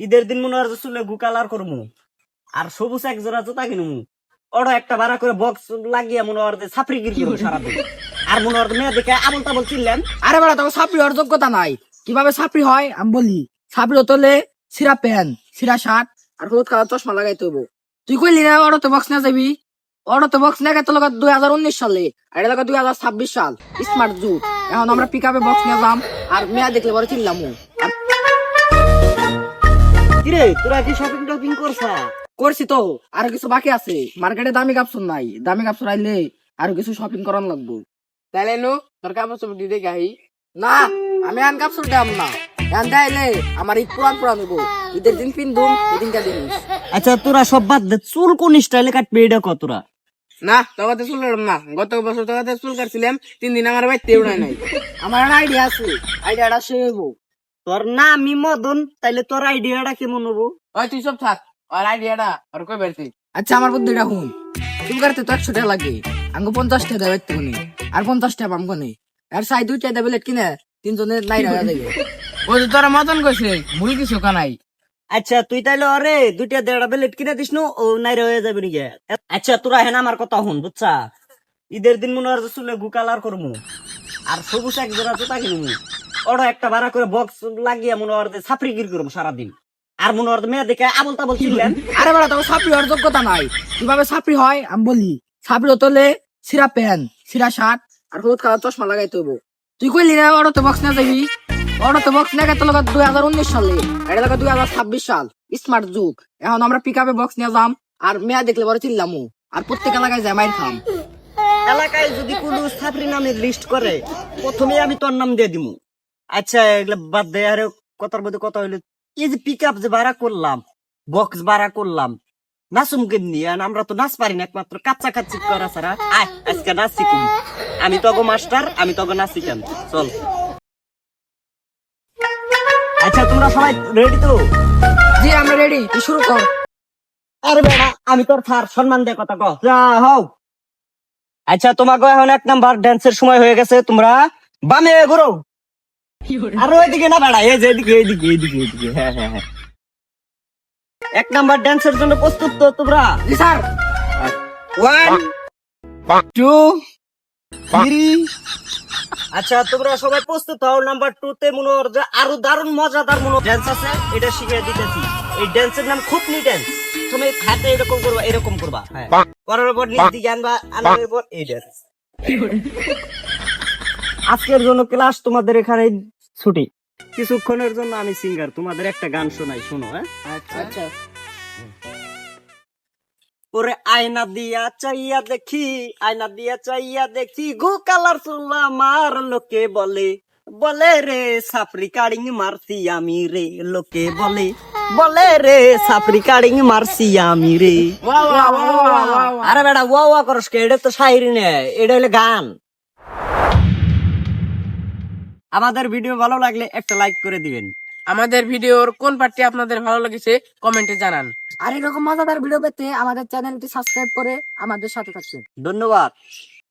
ঈদের দিন মনে হয় চুলে গু কালার করবো আর সবুজ এক জোড়া জুতা কিনবো ওটা একটা ভাড়া করে বক্স লাগিয়ে মনে হয় ছাপড়ি গির করবো সারাদিন আর মনে হয় মেয়ে দেখে আবল তাবল চিনলেন। আরে বেড়া তোকে ছাপড়ি হওয়ার যোগ্যতা নাই। কিভাবে ছাপড়ি হয় আমি বলি। ছাপড়ি হতে হলে সিরা প্যান্ট, সিরা শার্ট আর হলুদ কালার চশমা লাগাইতে হবো। তুই কইলি না অটোতে বক্স না যাবি? অটোতে বক্স না গেতে লগা 2019 সালে আর এটা লগা 2026 সাল, স্মার্ট যুগ। এখন আমরা পিক আপে বক্স নিয়ে যাম আর মেয়া দেখলে বড় চিনলাম। কিরে তোরা কি শপিং টপিং করছা? করছি তো, আরো কিছু বাকি আছে। মার্কেটে দামি কাপড় নাই, দামি কাপড় আইলে আরো কিছু শপিং করান লাগবো। তাইলে নো তোর কাপড় চোপড় দিতে গাই না, আমি আন কাপড় দাম না আন দাইলে আমার ঈদ পুরান পুরান হইব। ঈদের দিন পিনদুম এদিনটা জিনিস। আচ্ছা তোরা সব বাদ দে, চুল কোন স্টাইলে কাটবে এটা কতরা? না তোকে চুল কাটলাম না, গত বছর তোকে চুল কাটছিলাম 3 দিন আমার বাইতে উড়াই নাই। আমার আইডিয়া আছে, আইডিয়াটা সে হইব। তোর নামই মদন, তাইলে তোর আইডিয়াটা কেমন হবো? ওই তুই সব থাক, আর আইডিয়াটা আর কই বেরছি। আচ্ছা আমার বুদ্ধিটা হুন, চুল কাটতে তো 100 টাকা লাগে, আঙ্গো 50 টাকা দেবে তুমি আর 50 টাকা পাম কোনে আর সাই 2 টাকা দেবে কিনে 3 জনের নাই রাখা দেবে। ওই তো তোরা মতন কইছে ভুল কিছু কানাই। আচ্ছা তুই তাইলে অরে 2টা 1.5 বেলেট কিনে দিস নো, ও নাইরে হয়ে যাবে নাকি? আচ্ছা তোরা হেন আমার কথা হুন বুঝছা, ঈদের দিন মনে হয় চুলে গু কালার করবো আর সবুজ এক জোড়া জুতা কিনবো ওটা একটা ভাড়া করে বক্স লাগিয়ে মনে হয় ছাপড়ি গির করবো সারাদিন আর মনে হয় মেয়ে দেখে আবল তাবল চিনলেন। আরে বেড়া তোকে ছাপড়ি হওয়ার যোগ্যতা নাই। কিভাবে ছাপড়ি হয় আমি বলি। ছাপড়ি হতে হলে সিরা প্যান্ট, সিরা শার্ট আর হলুদ কালার চশমা লাগাইতে হবো। তুই কইলি না অটোতে বক্স না যাবি? অটোতে বক্স না গেতে লগা 2019 সালে আর এটা লগা 2026 সাল, স্মার্ট যুগ। এখন আমরা পিক আপে বক্স নিয়ে যাম আর মেয়া দেখলে বড় চিনলাম আর প্রত্যেক এলাকায় যাই মাইর খাম। এলাকায় যদি কোনো ছাপড়ি নামের লিস্ট করে প্রথমে আমি তোর নাম দিয়ে দিমু। আচ্ছা এগুলো বাদ দে, আরে কথার মধ্যে কথা হইলো এই যে পিক আপ যে ভাড়া করলাম, বক্স ভাড়া করলাম, নাচুম কেমনি? আর আমরা তো নাচ পারি না, একমাত্র কাচ্চা কাচ্চি করা ছাড়া। আয় আজকে নাচ শিখুন, আমি তোকে মাস্টার, আমি তোকে নাচ শিখাম, চল। আচ্ছা তোমরা সবাই রেডি তো? জি আমরা রেডি, তুই শুরু কর। আরে বেড়া আমি তোর স্যার, সম্মান দিয়ে কথা কও, যা হও। আচ্ছা তোমাকে এখন 1 নাম্বার ড্যান্সের সময় হয়ে গেছে, তোমরা বামে ঘুরো। আর ওইদিকে না বেড়া, এই যে এদিকে এদিকে এদিকে এদিকে, হ্যাঁ হ্যাঁ হ্যাঁ। 1 নাম্বার ড্যান্সের জন্য প্রস্তুত তো তোমরা? জি স্যার। 1 2 3। আচ্ছা তোমরা সবাই প্রস্তুত হও। নাম্বার 2 তে মনে হয় যে আরো দারুণ মজাদার মনে ড্যান্স আছে, এটা শিখিয়ে দিতেছি। এই ড্যান্সের নাম খুপনি ড্যান্স। তুমি হাতে এরকম করবা, এরকম করবা, হ্যাঁ করার পর নিচ দিকে আনবা, আনার পর এই ড্যান্স। আজকের জন্য ক্লাস তোমাদের এখানে ছুটি, কিছুক্ষণের জন্য আমি সিঙ্গার তোমাদের একটা গান শোনাই, শোনো। হ্যাঁ আচ্ছা ওরে আয়না দিয়া চাইয়া দেখি, আয়না দিয়া চাইয়া দেখি, গো কালার চুল আমার, লোকে বলে বলে রে সাপড়ি কাড়িং মারছি আমি রে, লোকে বলে বলে রে সাপড়ি কাড়িং মারছি আমি রে। আরে বেটা ওয়া ওয়া করস কে? এটা তো শায়রি না, এটা হলো গান। আমাদের ভিডিও ভালো লাগলে একটা লাইক করে দিবেন। আমাদের ভিডিওর কোন পার্টটি আপনাদের ভালো লেগেছে কমেন্টে জানান। আর এরকম মজাদার ভিডিও পেতে আমাদের চ্যানেলটি সাবস্ক্রাইব করে আমাদের সাথে থাকবেন। ধন্যবাদ।